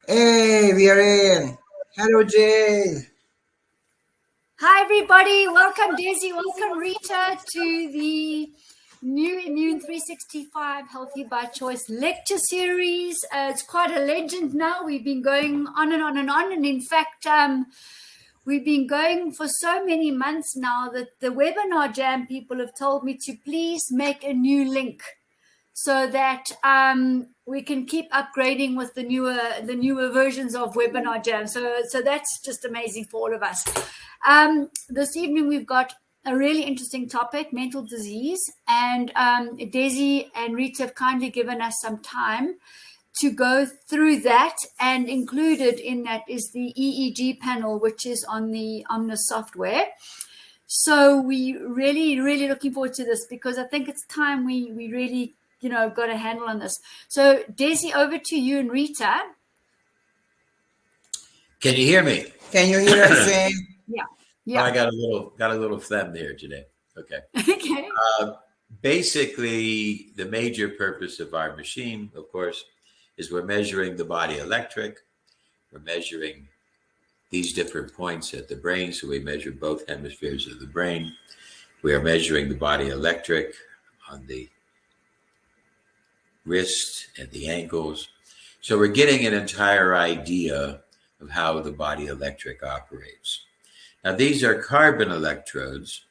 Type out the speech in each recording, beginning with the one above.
Hey, we are in. Hello, Jane. Hi, everybody. Welcome, Daisy. Welcome, Rita, to the new Immune 365 Healthy by Choice lecture series. It's quite a legend now. We've been going on and on and on. And in fact, we've been going for so many months now that the webinar jam people have told me to please make a new link so that we can keep upgrading with the newer versions of Webinar Jam. So that's just amazing for all of us. This evening we've got a really interesting topic, mental disease, and Daisy and Rita have kindly given us some time to go through that, and included in that is the EEG panel, which is on the Omnis software. So we really looking forward to this, because I think it's time we really got a handle on this. So Daisy, over to you and Rita. Can you hear me? Can you hear us, Jane? Yeah. Oh, I got a little phlegm there today. Okay. Okay. Basically, the major purpose of our machine, of course, is we're measuring the body electric. We're measuring these different points at the brain. So we measure both hemispheres of the brain. We are measuring the body electric on the wrist and the ankles. So we're getting an entire idea of how the body electric operates. Now, these are carbon electrodes.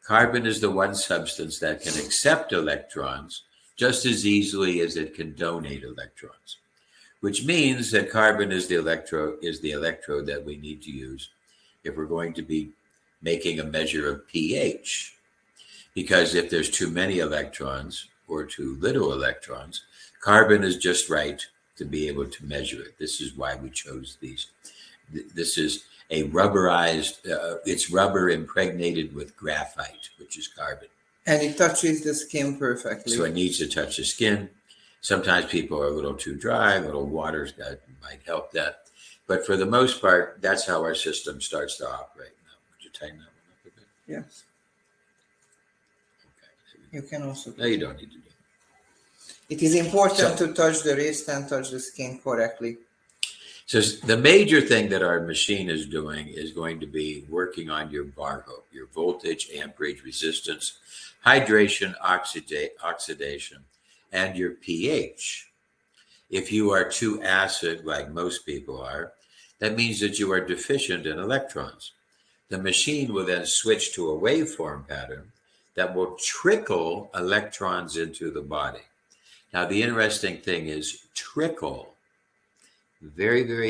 Carbon is the one substance that can accept electrons just as easily as it can donate electrons, which means that carbon is the electrode that we need to use if we're going to be making a measure of pH. Because if there's too many electrons or too little electrons, carbon is just right to be able to measure it. This is why we chose these. This is a rubberized, it's rubber impregnated with graphite, which is carbon. And it touches the skin perfectly. So it needs to touch the skin. Sometimes people are a little too dry, a little water might help that. But for the most part, that's how our system starts to operate. Now, would you tighten that one up a bit? Yes. Okay. You can also. No, you don't need to do it. It is important to touch the wrist and touch the skin correctly. So the major thing that our machine is doing is going to be working on your VARHO, your voltage, amperage, resistance, hydration, oxidation, and your pH. If you are too acid, like most people are, that means that you are deficient in electrons. The machine will then switch to a waveform pattern that will trickle electrons into the body. Now, the interesting thing is trickle. This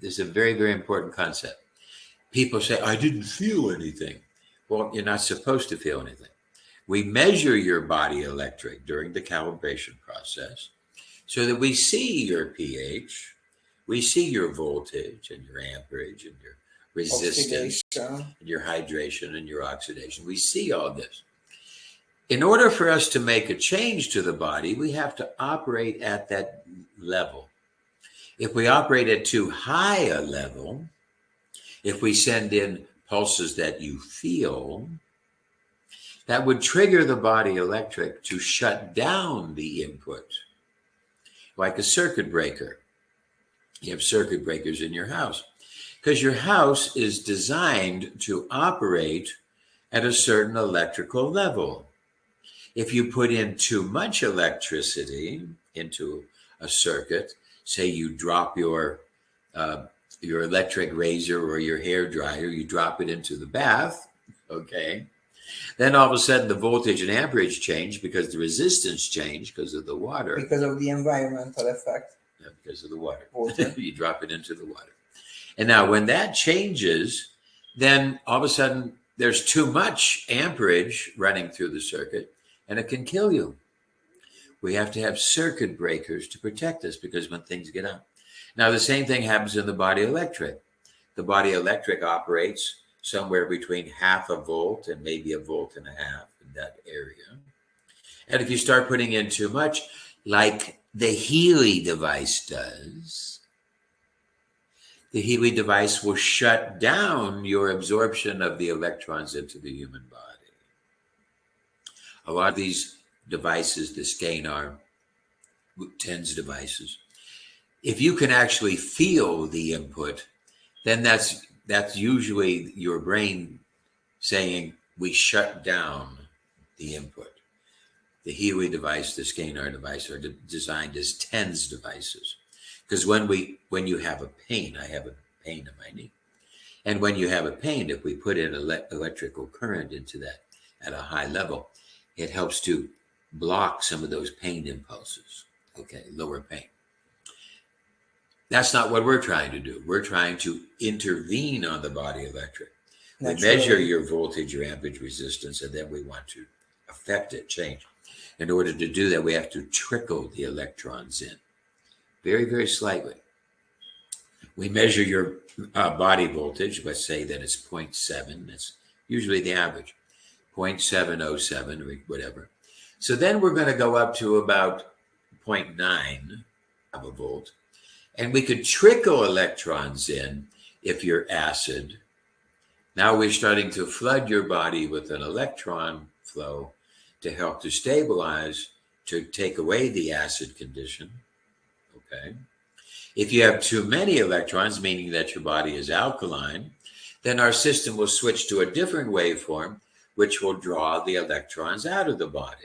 is a very, very important concept. People say, I didn't feel anything. Well, you're not supposed to feel anything. We measure your body electric during the calibration process so that we see your pH, we see your voltage and your amperage and your resistance and your hydration and your oxidation. We see all this. In order for us to make a change to the body, we have to operate at that level. If we operate at too high a level, if we send in pulses that you feel, that would trigger the body electric to shut down the input, like a circuit breaker. You have circuit breakers in your house because your house is designed to operate at a certain electrical level. If you put in too much electricity into a circuit, say you drop your electric razor or your hair dryer, you drop it into the bath, okay? Then all of a sudden the voltage and amperage change because the resistance changed because of the water. Because of the environmental effect. Yeah, because of the water. You drop it into the water. And now when that changes, then all of a sudden there's too much amperage running through the circuit and it can kill you. We have to have circuit breakers to protect us because when things get up. Now, the same thing happens in the body electric. The body electric operates somewhere between 0.5 volt and maybe 1.5 volts in that area. And if you start putting in too much, like the Healy device does, the Healy device will shut down your absorption of the electrons into the human body. A lot of these devices, the skein arm, TENS devices, if you can actually feel the input, then that's usually your brain saying we shut down the input. The Healy device, the scanner device are designed as TENS devices. Because when you have a pain, I have a pain in my knee. And when you have a pain, if we put in electrical current into that at a high level, it helps to block some of those pain impulses. Okay, lower pain. That's not what we're trying to do. We're trying to intervene on the body electric. We measure your voltage, your amperage resistance, and then we want to affect it, change. In order to do that, we have to trickle the electrons in very, very slightly. We measure your body voltage. Let's say that it's 0.7. That's usually the average, 0.707 or whatever. So then we're going to go up to about 0.9 of a volt. And we could trickle electrons in if you're acid. Now we're starting to flood your body with an electron flow to help to stabilize, to take away the acid condition. Okay. If you have too many electrons, meaning that your body is alkaline, then our system will switch to a different waveform, which will draw the electrons out of the body.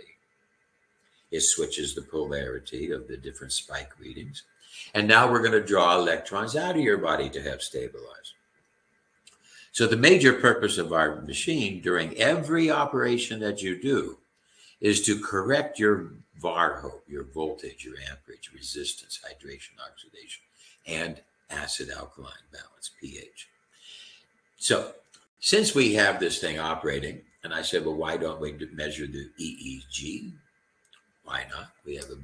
It switches the polarity of the different spike readings. And now we're going to draw electrons out of your body to have stabilized. So the major purpose of our machine during every operation that you do is to correct your VARHO, your voltage, your amperage, resistance, hydration, oxidation, and acid-alkaline balance, pH. So since we have this thing operating, and I said, well, why don't we measure the EEG? Why not? We have a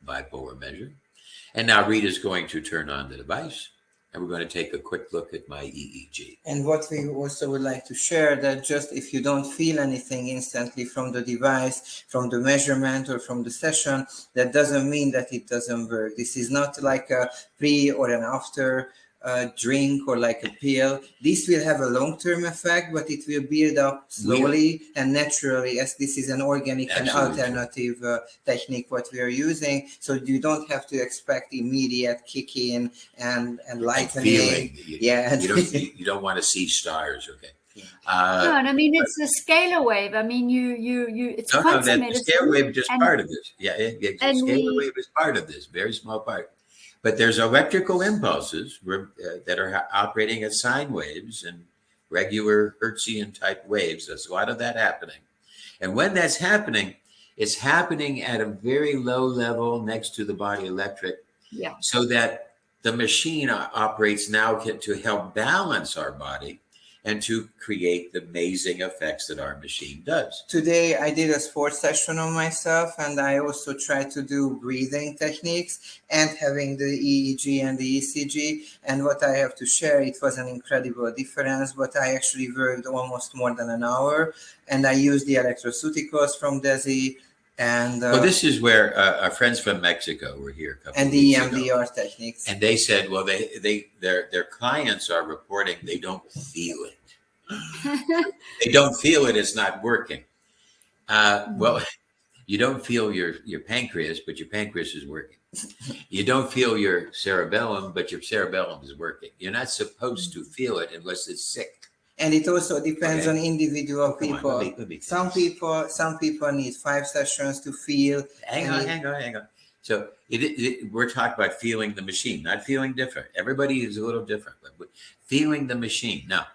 bipolar measure. And now Rita's going to turn on the device, and we're going to take a quick look at my EEG. And what we also would like to share, that just if you don't feel anything instantly from the device, from the measurement or from the session, that doesn't mean that it doesn't work. This is not like a pre or an after drink or like a pill. This will have a long-term effect, but it will build up slowly and naturally, as this is an organic and alternative technique what we are using. So you don't have to expect immediate kick in and lightning. You don't want to see stars. Okay. No, and I mean it's a scalar wave. I mean it's quantum medicine. The scalar wave is just part of this. Yeah, the scalar wave is part of this, very small part. But there's electrical impulses that are operating as sine waves and regular Hertzian type waves. There's a lot of that happening. And when that's happening, it's happening at a very low level next to the body electric. Yeah. So that the machine operates now to help balance our body and to create the amazing effects that our machine does. Today, I did a sports session on myself, and I also tried to do breathing techniques and having the EEG and the ECG. And what I have to share, it was an incredible difference, but I actually worked almost more than an hour, and I used the electroceuticals from Desi. And well, this is where our friends from Mexico were here a couple and of the weeks ago. EMDR techniques. And they said, well, their clients are reporting they don't feel it. They don't feel it. It's not working. Well, you don't feel your pancreas, but your pancreas is working. You don't feel your cerebellum, but your cerebellum is working. You're not supposed to feel it unless it's sick. And it also depends on individual people. Let me some people need 5 sessions to feel. Hang on. So we're talking about feeling the machine, not feeling different. Everybody is a little different, but feeling the machine. Now,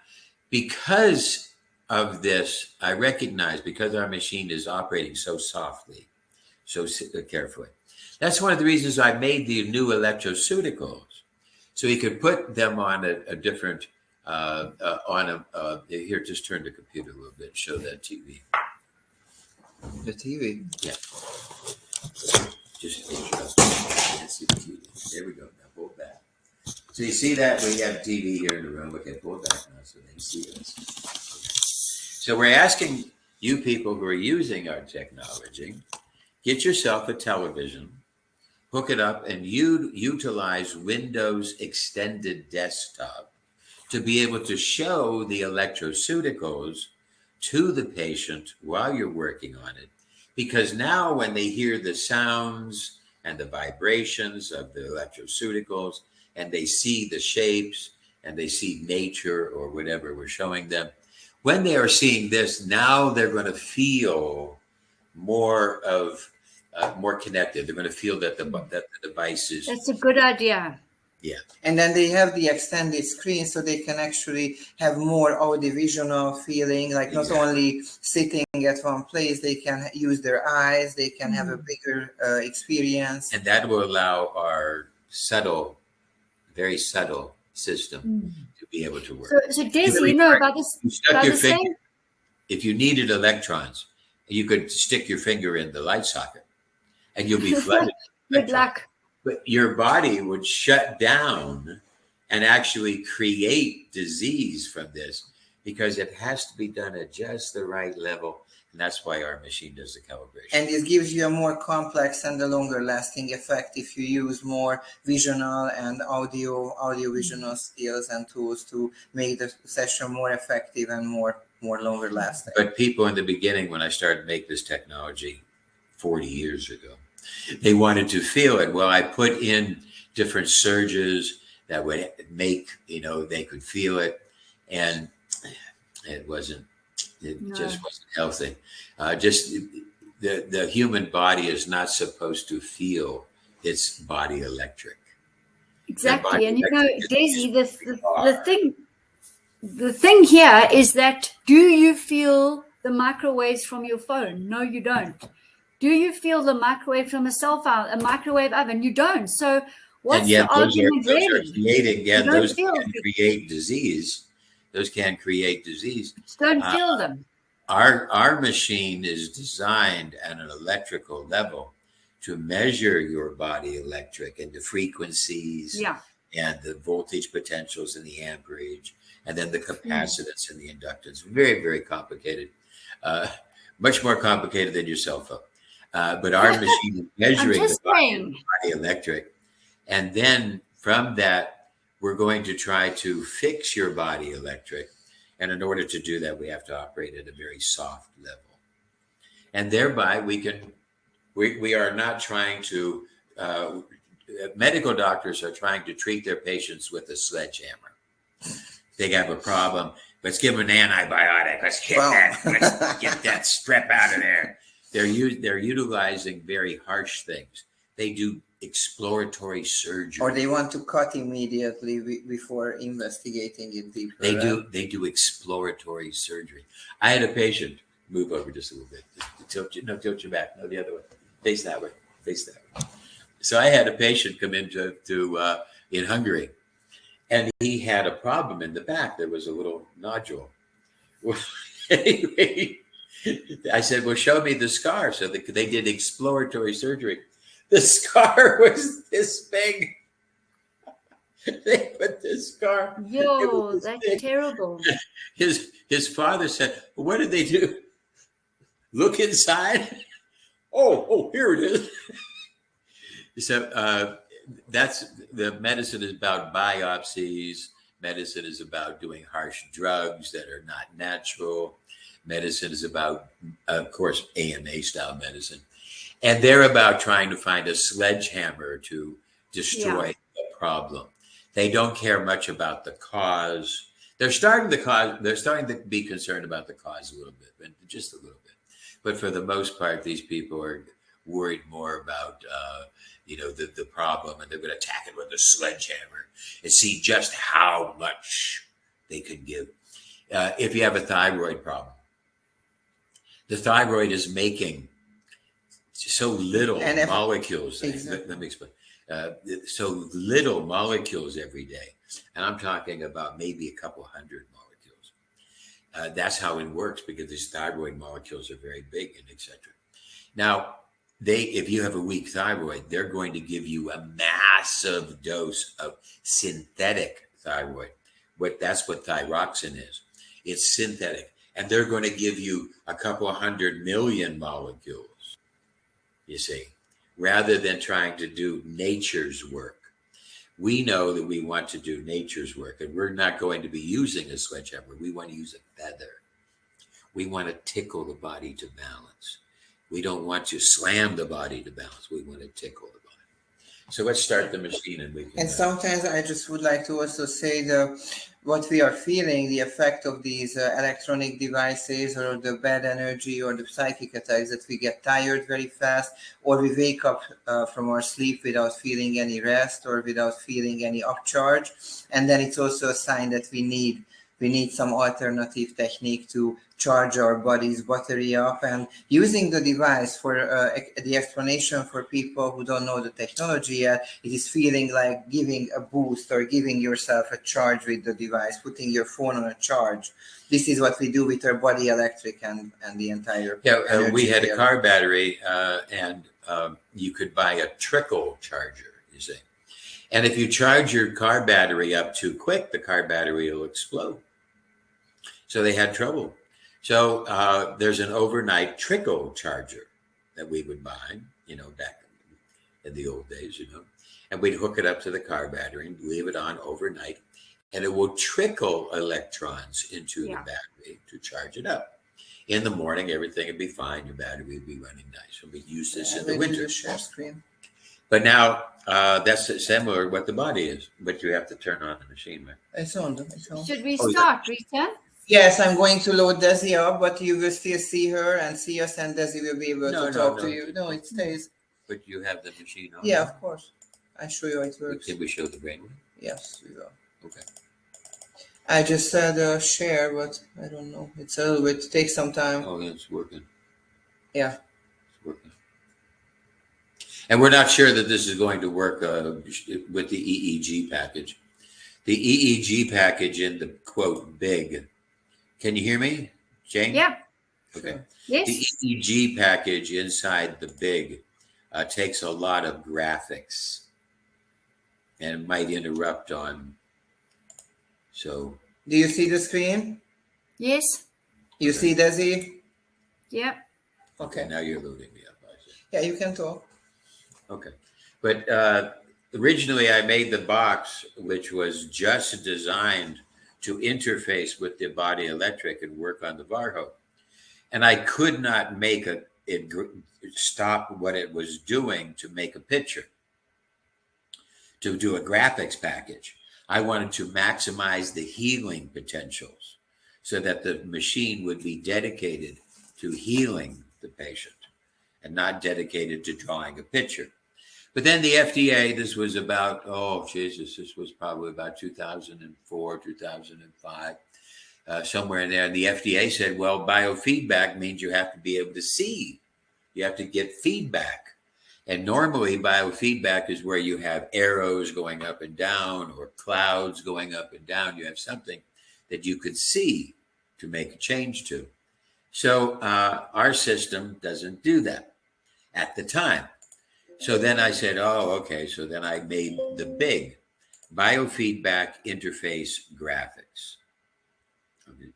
because of this, I recognize because our machine is operating so softly, so carefully. That's one of the reasons I made the new electroceuticals, so you could put them on a different. Here, just turn the computer a little bit. Show that TV. The TV. Yeah. Just can't see the TV. There we go. Now pull it back. So you see that we have TV here in the room. Okay, pull it back now so they can see us. Okay. So we're asking you people who are using our technology, get yourself a television, hook it up, and utilize Windows Extended Desktop to be able to show the electroceuticals to the patient while you're working on it. Because now when they hear the sounds and the vibrations of the electroceuticals, and they see the shapes and they see nature or whatever we're showing them. When they are seeing this, now they're going to feel more connected. They're going to feel that the device is. That's a good idea. Yeah. And then they have the extended screen, so they can actually have more audiovisual feeling, like not only sitting at one place, they can use their eyes, they can have a bigger experience. And that will allow our very subtle system to be able to work. So Desi, you know about this? You stuck your finger. If you needed electrons, you could stick your finger in the light socket and you'll be flooded. Good luck. But your body would shut down and actually create disease from this because it has to be done at just the right level. And that's why our machine does the calibration. And this gives you a more complex and a longer lasting effect if you use more visual and audio-visual skills and tools to make the session more effective and more longer lasting. But people in the beginning, when I started to make this technology 40 years ago, they wanted to feel it. Well, I put in different surges that would make, they could feel it. And it just wasn't healthy. The human body is not supposed to feel its body electric. Exactly. And Daisy, the thing here is that, do you feel the microwaves from your phone? No, you don't. Do you feel the microwave from a cell phone, a microwave oven? You don't. So what's the argument really? Those can create disease. Those can create disease. Just don't feel them. Our machine is designed at an electrical level to measure your body electric and the frequencies and the voltage potentials and the amperage and then the capacitance and the inductance. Very, very complicated. Much more complicated than your cell phone. But our machine is measuring the body electric. And then from that, we're going to try to fix your body electric. And in order to do that, we have to operate at a very soft level. And thereby we are not trying to, medical doctors are trying to treat their patients with a sledgehammer. They have a problem. Let's give them an antibiotic. Let's hit that. Let's get that strep out of there. They're utilizing very harsh things. They do exploratory surgery. Or they want to cut immediately before investigating it deeper. They do exploratory surgery. I had a patient, move over just a little bit. Tilt your back. No, the other way. Face that way. So I had a patient come into in Hungary, and he had a problem in the back. There was a little nodule. Well, anyway, I said, well, show me the scar. So they did exploratory surgery. The scar was this big. They put this scar. Yo, that's big. Terrible. His father said, well, what did they do? Look inside. Oh, here it is. So that's the medicine is about biopsies. Medicine is about doing harsh drugs that are not natural. Medicine is about, of course, AMA style medicine. And they're about trying to find a sledgehammer to destroy the problem. They don't care much about the cause. They're starting to be concerned about the cause a little bit, but just a little bit. But for the most part, these people are worried more about the problem, and they're going to attack it with a sledgehammer and see just how much they can give. If you have a thyroid problem, the thyroid is making so little molecules. Exactly. Let me explain. So little molecules every day. And I'm talking about maybe a couple hundred molecules. That's how it works, because these thyroid molecules are very big and etc. Now, if you have a weak thyroid, they're going to give you a massive dose of synthetic thyroid. That's what thyroxine is. It's synthetic. And they're going to give you a couple 100 million molecules, you see, rather than trying to do nature's work. We know that we want to do nature's work, and we're not going to be using a sledgehammer. We want to use a feather. We want to tickle the body to balance. We don't want to slam the body to balance. We want to tickle the body. So let's start the machine and we can. And sometimes I just would like to also say what we are feeling, the effect of these electronic devices, or the bad energy, or the psychic attacks, that we get tired very fast, or we wake up from our sleep without feeling any rest or without feeling any upcharge. And then it's also a sign that we need some alternative technique to charge our body's battery up. And using the device for the explanation for people who don't know the technology yet, it is feeling like giving a boost or giving yourself a charge with the device, putting your phone on a charge. This is what we do with our body electric and the entire. Yeah, we had a car battery and you could buy a trickle charger, you see. And if you charge your car battery up too quick, the car battery will explode. So they had trouble. So there's an overnight trickle charger that we would buy, back in the old days, and we'd hook it up to the car battery and leave it on overnight, and it will trickle electrons into the battery to charge it up. In the morning, everything would be fine. Your battery would be running nice. And we'd use this in the winter. Share screen. But now that's similar to what the body is, but you have to turn on the machine, right? It's on. Should we start, Rita? Yes, I'm going to load Desi up, but you will still see her and see us, and Desi will be able to talk to you. No, it stays. But you have the machine on? Yeah, of course. I'll show you how it works. Can we show the brainwave? Yes, we will. Okay. I just said share, but I don't know. It's a little bit, it takes some time. Oh, yeah, it's working. Yeah. It's working. And we're not sure that this is going to work with the EEG package. The EEG package in the quote big. Can you hear me, Jane? Yeah. Okay. Yes. The EEG package inside the big takes a lot of graphics and might interrupt on. So. Do you see the screen? Yes. You see Desi? Yeah. Okay. Now you're loading me up. Yeah, you can talk. Okay. But originally I made the box, which was just designed to interface with the body electric and work on the Varho. And I could not make it stop what it was doing to make a picture, to do a graphics package. I wanted to maximize the healing potentials so that the machine would be dedicated to healing the patient and not dedicated to drawing a picture. But then the FDA, this was about, this was probably about 2004, 2005, somewhere in there. And the FDA said, well, biofeedback means you have to be able to see. You have to get feedback. And normally biofeedback is where you have arrows going up and down or clouds going up and down. You have something that you could see to make a change to. So our system doesn't do that at the time. So then I said, okay. So then I made the big biofeedback interface graphics. Okay.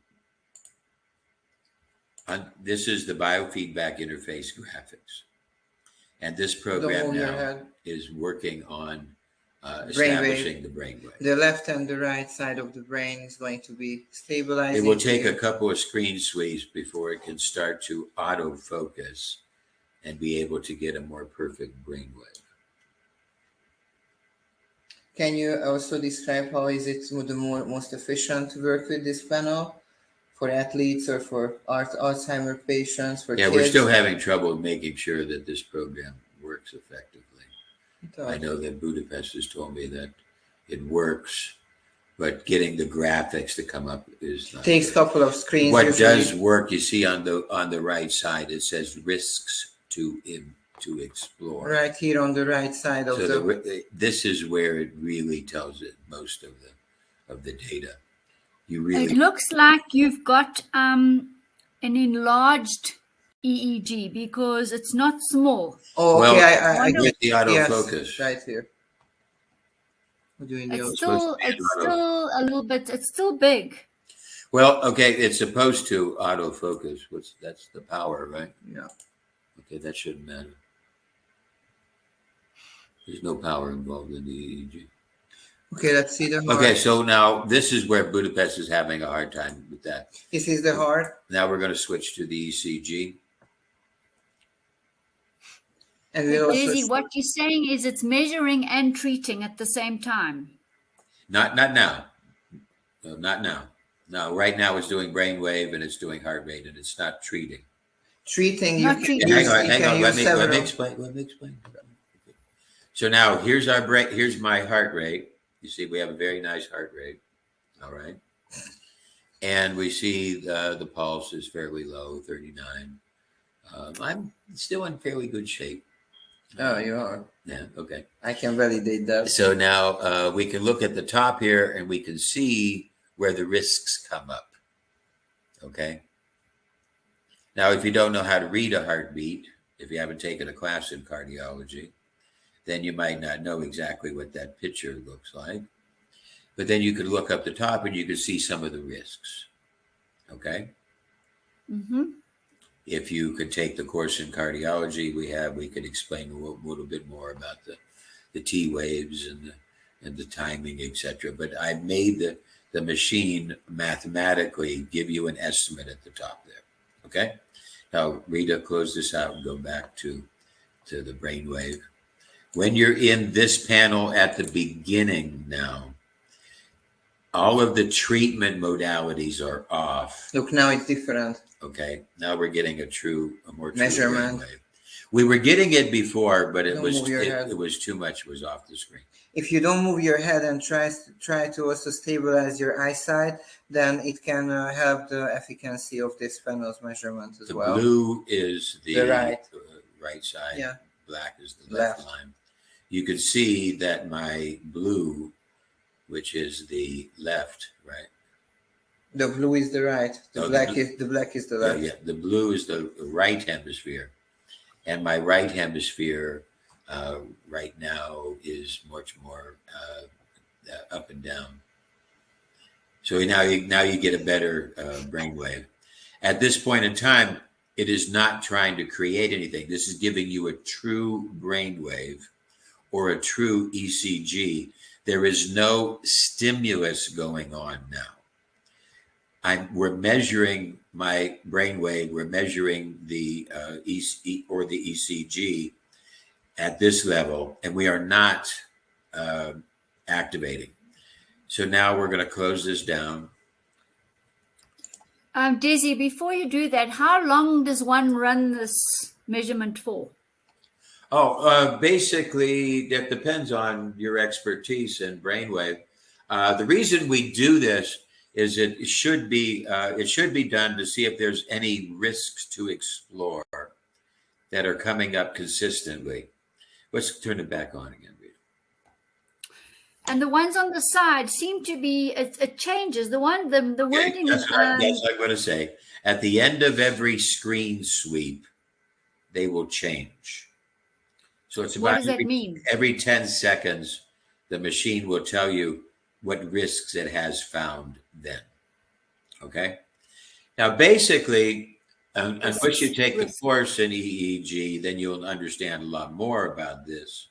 This is the biofeedback interface graphics. And this program now is working on establishing the brainwave. The left and the right side of the brain is going to be stabilizing. It will take a couple of screen sweeps before it can start to autofocus and be able to get a more perfect brainwave. Can you also describe how is it the most efficient to work with this panel for athletes or for Alzheimer patients? For kids? We're still having trouble making sure that this program works effectively. I know that Budapest has told me that it works, but getting the graphics to come up is not takes a couple of screens. What does work, you see on the right side, it says risks to explore. Right here on the right side of this is where it really tells it most of the data. It looks like you've got an enlarged EEG because it's not small. Oh, okay. Well, I get the autofocus. Yes, right here. It's still a little bit, it's still big. Well, okay, it's supposed to autofocus. That's the power, right? Yeah. Okay, that shouldn't matter. There's no power involved in the EEG. Okay, let's see the heart. Okay, so now this is where Budapest is having a hard time with that. This is the heart. Now we're going to switch to the ECG. And we also Daisy, what you're saying is it's measuring and treating at the same time. Not now. No, not now. No, right now it's doing brainwave and it's doing heart rate, and it's not treating. Treating, Not you treating. can Hang on. Let several. me explain. So now here's our brain. Here's my heart rate. You see, we have a very nice heart rate. All right. And we see the pulse is fairly low, 39. I'm still in fairly good shape. Oh, you are. Yeah. Okay. I can validate that. So now we can look at the top here and we can see where the risks come up. Okay. Now, if you don't know how to read a heartbeat, if you haven't taken a class in cardiology, then you might not know exactly what that picture looks like. But then you could look up the top and you could see some of the risks. Okay. Mm-hmm. If you could take the course in cardiology we could explain a little bit more about the T waves and the timing, etc. But I made the machine mathematically give you an estimate at the top there. Okay. Now, Rita, close this out and go back to the brainwave. When you're in this panel at the beginning now, all of the treatment modalities are off. Look, now it's different. Okay. Now we're getting a more true Measurement. brainwave. We were getting it before, but it Don't was move your head. it was too much. It was off the screen. If you don't move your head and try to also stabilize your eyesight, then it can help the efficacy of this panel's measurement as The well. blue is the right side. Yeah. Black is the left line. You can see that my blue, which is the left, right? The blue is the right. The black is the left. Yeah, the blue is the right hemisphere, and my right hemisphere right now is much more up and down. So now you get a better brainwave. At this point in time, it is not trying to create anything. This is giving you a true brainwave or a true ECG. There is no stimulus going on now. We're measuring my brainwave. We're measuring the ECG at this level, and we are not activating. So now we're going to close this down. Daisy, before you do that, how long does one run this measurement for? Basically, that depends on your expertise in brainwave. The reason we do this is it should be done to see if there's any risks to explore that are coming up consistently. Let's turn it back on again, Rita. And the ones on the side seem to be it changes. The wording. That's what I'm going to say. At the end of every screen sweep, they will change. So it's about what does that mean? Every 10 seconds, the machine will tell you what risks it has found then. Okay. Now, basically, unless you take the course in EEG, then you'll understand a lot more about this.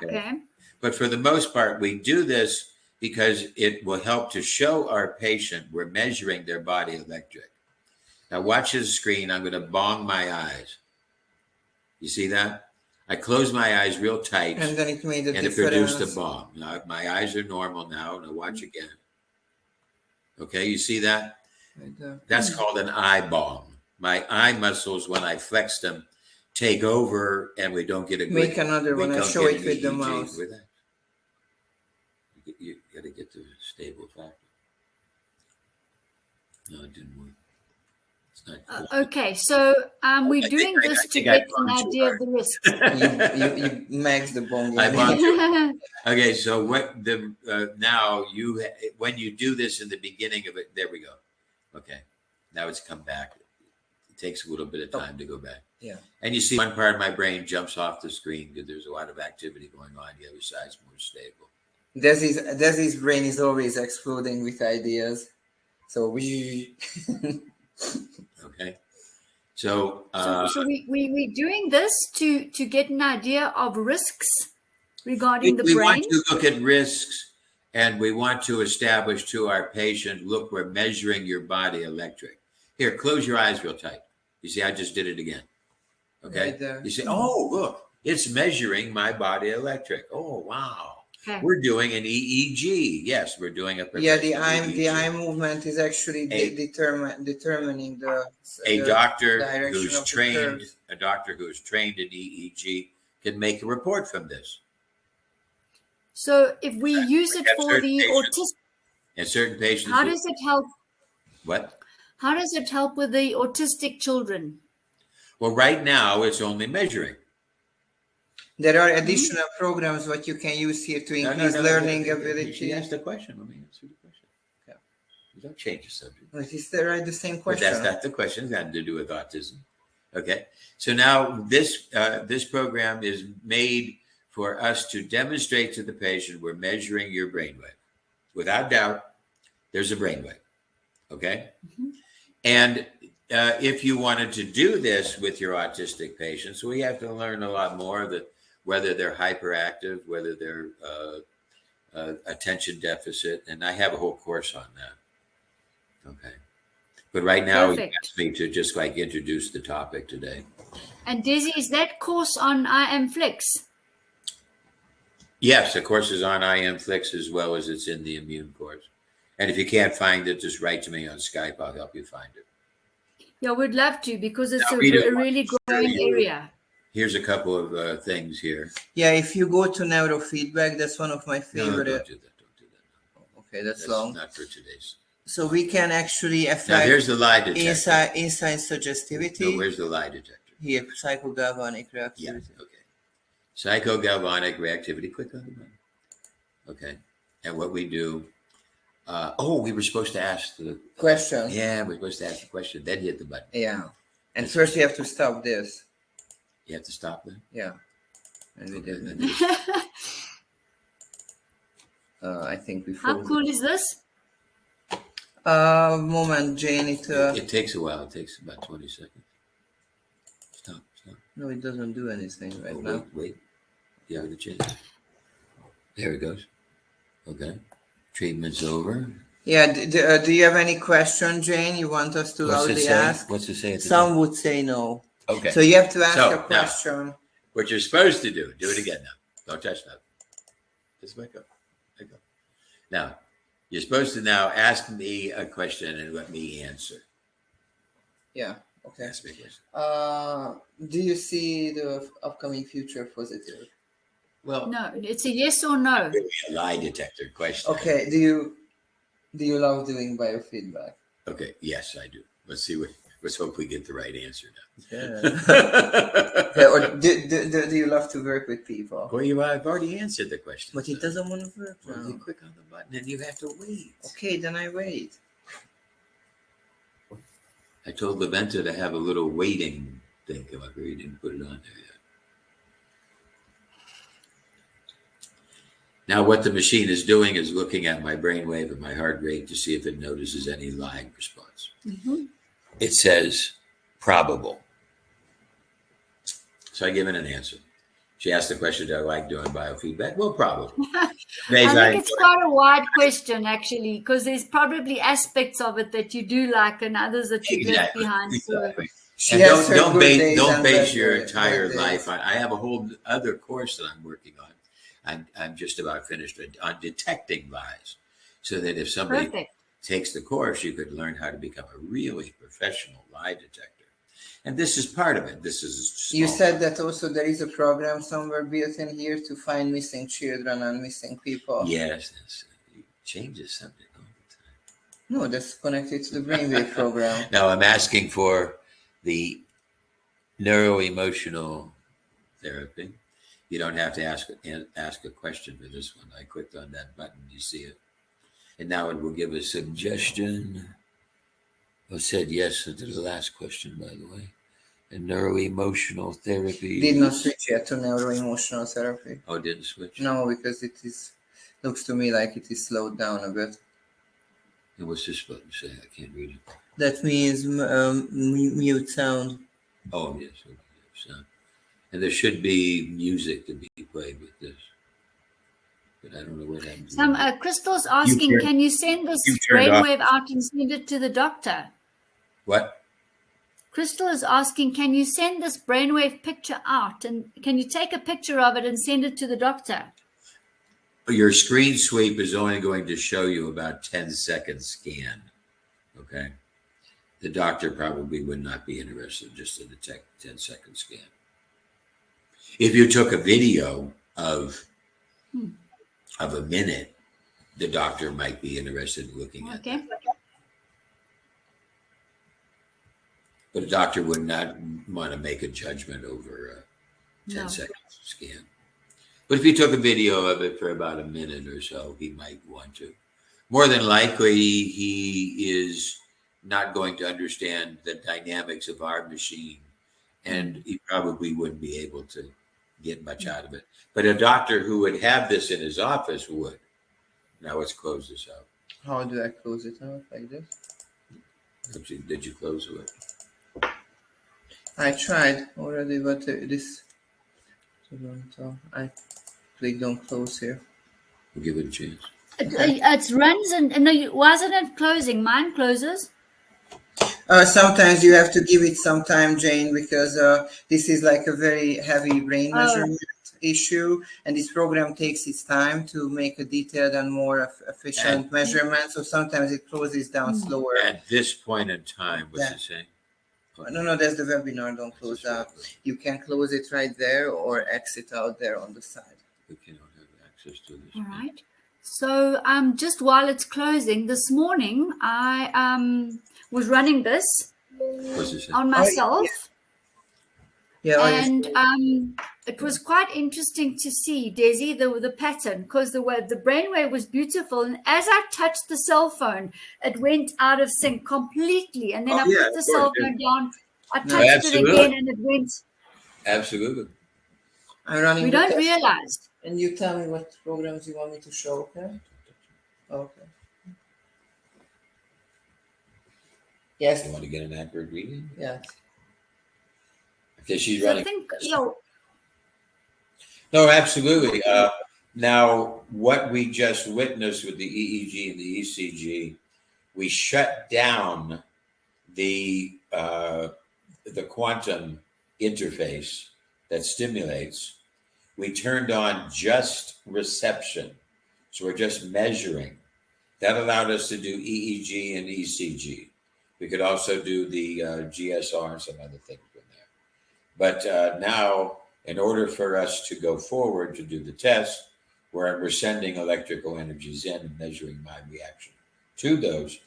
Okay. But for the most part, we do this because it will help to show our patient we're measuring their body electric. Now, watch the screen. I'm going to bong my eyes. You see that? I close my eyes real tight, and then it made a and difference. It produced a bong. Now, my eyes are normal now. Now watch again. Okay, you see that? That's called an eye bong. My eye muscles, when I flex them, take over, and we don't get a good. Make another one. I show it with the mouse. With that. You got to get the stable factor. No, it didn't work. Okay, so we're doing this to get an idea of the risk. you max the bone. Okay, so what now when you do this in the beginning of it, there we go. Okay, now it's come back. It takes a little bit of time to go back. Yeah, and you see one part of my brain jumps off the screen because there's a lot of activity going on. The other side's more stable. Desi's brain is always exploding with ideas. So we. Okay, so we're doing this to get an idea of risks regarding the brain. We want to look at risks, and we want to establish to our patient, look, we're measuring your body electric. Here, close your eyes real tight. You see, I just did it again. Okay, Right there. You see, oh, look, It's measuring my body electric. Oh, wow. Okay. We're doing an EEG. Yes, we're doing a Yeah, the EEG. eye movement is actually determining the doctor direction who's of the trained. curves. A doctor who's trained in EEG can make a report from this. So if we use it for the autistic, and certain patients, how does it help? What? How does it help with the autistic children? Well, right now it's only measuring. There are additional programs what you can use here to increase learning ability. She asked the question. Let me answer the question. Yeah. You don't change the subject. But is that the same question? But that's not the question. It's got to do with autism. Okay. So now this program is made for us to demonstrate to the patient we're measuring your brainwave. Without doubt, there's a brainwave. Okay. Mm-hmm. And if you wanted to do this with your autistic patients, we have to learn a lot more that whether they're hyperactive, whether they're attention deficit, and I have a whole course on that. Okay. But right now, you asked me to just like introduce the topic today. And Dizzy, is that course on IMFlix? Yes, the course is on IMFlix as well as it's in the immune course. And if you can't find it, just write to me on Skype. I'll help you find it. Yeah, we'd love to because it's a really growing area. Here's a couple of things here. Yeah, if you go to neurofeedback, that's one of my favorite. No, don't do that. Don't do that. No. Okay, that's long. Not for today's. So we can actually affect. Now there's the lie detector. Inside suggestivity. No, where's the lie detector? Here, psychogalvanic reactivity. Yeah, okay. Psychogalvanic reactivity. Click on the button. Okay. And what we do. We were supposed to ask the question. Yeah, we're supposed to ask the question. Then hit the button. Yeah. And first you have to stop this. You have to stop them? Yeah. And we did it. I think before. How cool is this? Moment, Jane. It takes a while. It takes about 20 seconds. Stop. No, it doesn't do anything right now. Wait. You have the chance. There it goes. Okay. Treatment's over. Yeah. Do you have any question, Jane? You want us to loudly ask? What's it say? Some would say no. Okay. So you have to ask a question. Now, what you're supposed to do it again now. Don't touch that. Just wake up. Now, you're supposed to now ask me a question and let me answer. Yeah. Okay. Ask me a question. Do you see the upcoming future positive? Well, no, it's a yes or no. A lie detector question. Okay. Do you love doing biofeedback? Okay. Yes, I do. Let's hope we get the right answer now. Yeah. Okay, or do you love to work with people? Well, I've already answered the question. But it doesn't want to work. Well, you click on the button and you have to wait. Okay, then I wait. I told Leventa to have a little waiting thing come up here. He didn't put it on there yet. Now, what the machine is doing is looking at my brainwave and my heart rate to see if it notices any lag response. Mm-hmm. It says probable. So I give it an answer. She asked the question, do I like doing biofeedback? Well, probably. I think it's quite a wide question, actually, because there's probably aspects of it that you do like and others that you left behind. Exactly. So. And don't base your entire life on. I have a whole other course that I'm working on. I'm just about finished on detecting lies, so that if somebody takes the course, you could learn how to become a really professional lie detector. And this is part of it. This is you said that also there is a program somewhere built in here to find missing children and missing people. Yes, it changes something all the time. No, that's connected to the brainwave program. Now I'm asking for the neuroemotional therapy. You don't have to ask a question for this one. I clicked on that button. You see it. And now it will give a suggestion. I said yes to the last question, by the way. And neuroemotional therapy. Did not switch yet to neuroemotional therapy. Oh, didn't switch? No, because it looks to me like it is slowed down a bit. And what's this button say? I can't read it. That means mute sound. Oh, yes. Okay. Sound. And there should be music to be played with this. But I don't know what happens. Crystal's asking, can you send this brainwave out and send it to the doctor? What? Crystal is asking, can you send this brainwave picture out? And can you take a picture of it and send it to the doctor? Your screen sweep is only going to show you about 10-second scan. Okay. The doctor probably would not be interested just in the 10-second scan. If you took a video of a minute, the doctor might be interested in looking at that. But a doctor would not want to make a judgment over a 10-second scan. But if you took a video of it for about a minute or so, he might want to. More than likely, he is not going to understand the dynamics of our machine, and he probably wouldn't be able to get much out of it. But a doctor who would have this in his office would. Now let's close this out. How do I close it out? Like this? Did you close it? I tried already, but this. I clicked on close here. We'll give it a chance. It runs and no, wasn't it closing? Mine closes. Sometimes you have to give it some time, Jane, because this is like a very heavy brain measurement issue, and this program takes its time to make a detailed and more efficient measurement. So sometimes it closes down slower. At this point in time, what's it saying? No, that's the webinar. Don't close out. You can close it right there or exit out there on the side. We cannot have access to this. All right. So just while it's closing, this morning I was running this on myself. And it was quite interesting to see, Desi, the pattern, because the brainwave was beautiful. And as I touched the cell phone, it went out of sync completely. And then I put the cell phone down, I touched it again, and it went. Absolutely. I'm running. We don't realize. And you tell me what programs you want me to show, okay? Okay. Yes. You want to get an accurate reading? Yes. Okay, she's So running. I think, No, absolutely. Now, what we just witnessed with the EEG and the ECG, we shut down the quantum interface that stimulates. We turned on just reception. So we're just measuring. That allowed us to do EEG and ECG. We could also do the GSR and some other things in there. But now, in order for us to go forward to do the test, where we're sending electrical energies in and measuring my reaction to those,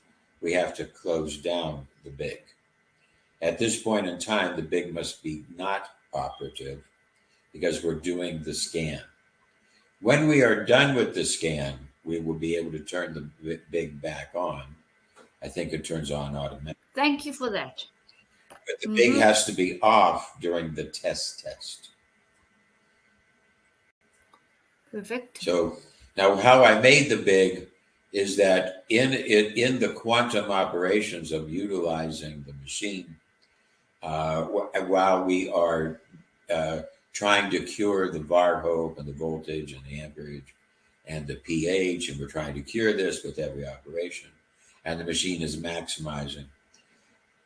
we have to close down the big. At this point in time, the big must be not operative because we're doing the scan. When we are done with the scan, we will be able to turn the big back on. I think it turns on automatically. Thank you for that. But the big has to be off during the test. Perfect. So now how I made the big is that in the quantum operations of utilizing the machine, while we are trying to cure the VAR-hope and the voltage and the amperage and the pH, and we're trying to cure this with every operation, and the machine is maximizing.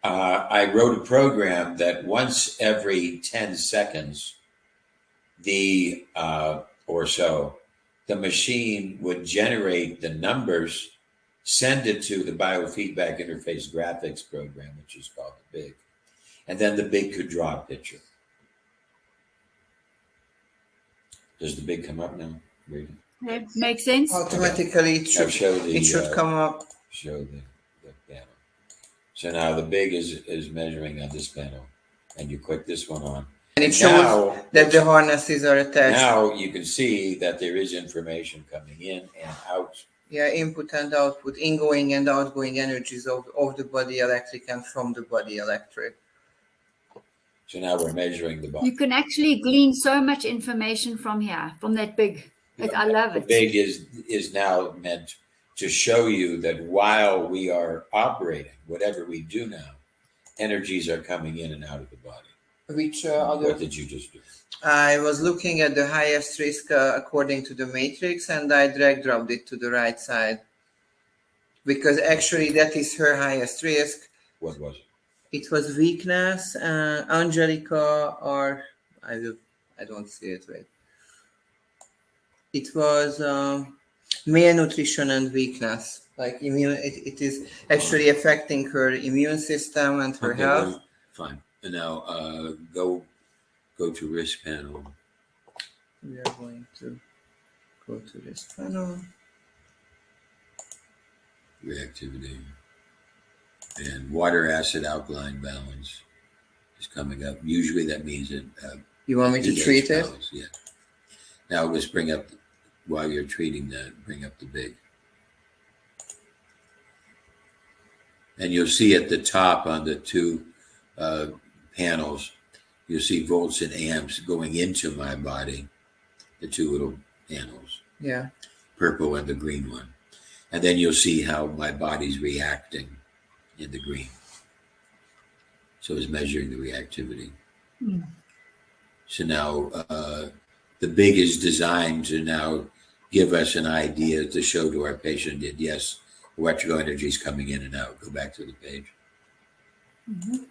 I wrote a program that once every 10 seconds, or so, the machine would generate the numbers, send it to the biofeedback interface graphics program, which is called the BIG, and then the BIG could draw a picture. Does the BIG come up now, Rita? That makes sense. Automatically, it should come up. Show the panel. So now the BIG is measuring on this panel, and you click this one on. And it shows that the harnesses are attached. Now you can see that there is information coming in and out. Yeah, input and output, ingoing and outgoing energies of the body electric and from the body electric. So now we're measuring the body. You can actually glean so much information from here, from that big. I love it. The big is now meant to show you that while we are operating, whatever we do now, energies are coming in and out of the body. What did you just do? I was looking at the highest risk according to the matrix, and I drag-dropped it to the right side. Because actually that is her highest risk. What was it? It was weakness, and Angelica, or I don't see it right. It was malnutrition and weakness. Like immune, it is actually affecting her immune system and her health. Well, fine. And now go to risk panel. We are going to go to risk panel. Reactivity. And water acid alkaline balance is coming up. Usually that means that you want me to treat it? Balance, yeah. Now let's bring up, while you're treating that, bring up the big. And you'll see at the top on the two panels, you'll see volts and amps going into my body, the two little panels. Yeah. Purple and the green one. And then you'll see how my body's reacting in the green. So it's measuring the reactivity. Mm. So now the big is designed to now give us an idea to show to our patient that yes, electrical energy is coming in and out. Go back to the page. Mm-hmm.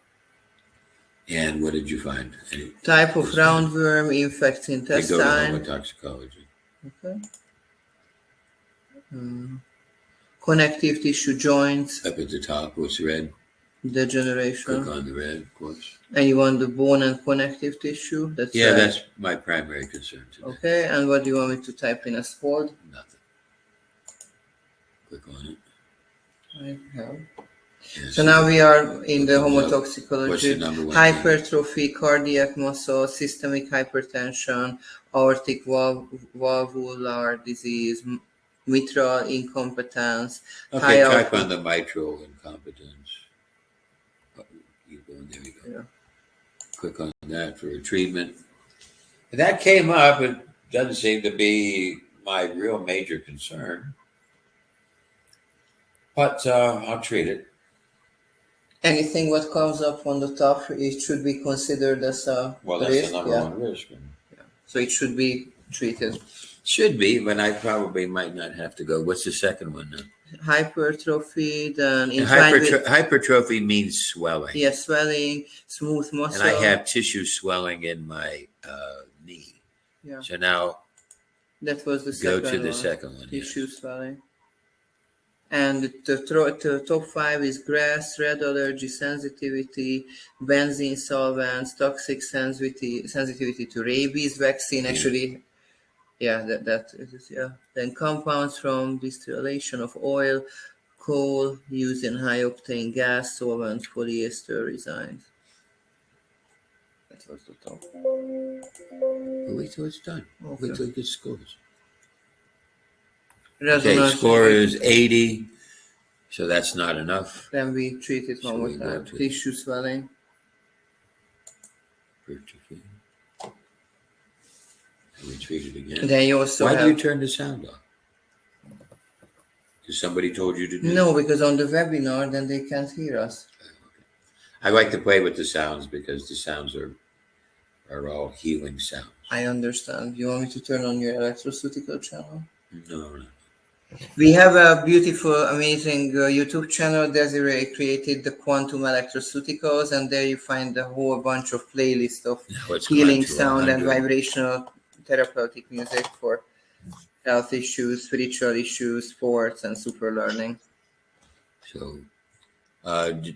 And what did you find? Type of roundworm infects intestine. They go to toxicology. Okay. Connective tissue joints. Up at the top, what's red? Degeneration. Click on the red, of course. And you want the bone and connective tissue? That's that's my primary concern today. Okay, and what do you want me to type in as fold? Nothing. Click on it. I have. Yes. So now we are in the homotoxicology. What's the number one? Hypertrophy, cardiac muscle, systemic hypertension, aortic valvular disease, mitral incompetence. Okay, type on the mitral incompetence. There you go. Yeah. Click on that for a treatment. And that came up. It doesn't seem to be my real major concern. But I'll treat it. Anything what comes up on the top, it should be considered as a that's risk. The number one risk. Yeah. So it should be treated. Should be, but I probably might not have to go. What's the second one now? Hypertrophy, then hypertrophy means swelling. Yeah, swelling, smooth muscle. And I have tissue swelling in my knee. Yeah. So now that was the second one. Go to the second one. Tissue swelling. And the top 5 is grass, red allergy, sensitivity, benzene solvents, toxic sensitivity to rabies vaccine. Actually, that is. Then compounds from distillation of oil, coal used in high octane gas, solvent, polyester resins. That was the top. Wait till it's done. Okay. Wait till it gets scores. Okay, score is 80, so that's not enough. Then we treat it one more time. Tissue swelling. Hypertrophy. And we treat it again. Then you also Why do you turn the sound off? Because somebody told you to do No, because on the webinar, then they can't hear us. Okay. I like to play with the sounds because the sounds are all healing sounds. I understand. You want me to turn on your electroceutical channel? No. We have a beautiful, amazing YouTube channel. Desiree created the Quantum Electroceuticals, and there you find a whole bunch of playlists of healing sound and vibrational therapeutic music for health issues, spiritual issues, sports, and super learning. So,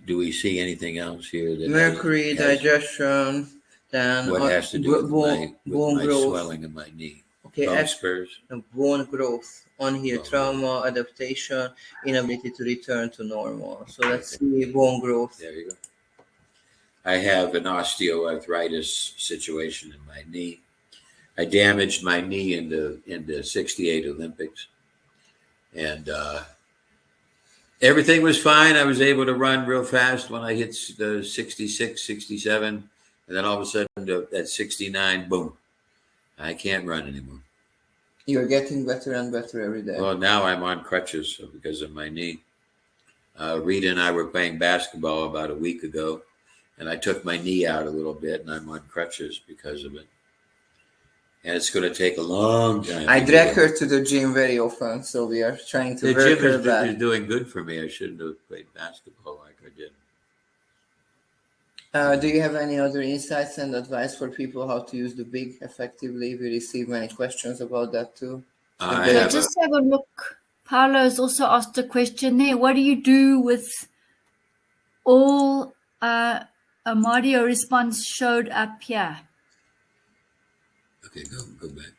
do we see anything else here? That Mercury, digestion, then what has to do with my swelling in my knee? Okay, bone spurs. Bone growth. On here, trauma, adaptation, inability to return to normal. So let's see bone growth. There you go. I have an osteoarthritis situation in my knee. I damaged my knee in the 68 Olympics. And everything was fine. I was able to run real fast when I hit the 66, 67. And then all of a sudden at 69, boom, I can't run anymore. You're getting better and better every day. Well, now I'm on crutches because of my knee. Rita and I were playing basketball about a week ago, and I took my knee out a little bit, and I'm on crutches because of it. And it's going to take a long time. I drag her to the gym very often, so we are trying to work her back. The gym is doing good for me. I shouldn't have played basketball like I did. Do you have any other insights and advice for people how to use the big effectively? We receive many questions about that too. Just have a look. Paolo has also asked a question there. What do you do with all a Mardio response showed up here? Okay, go back.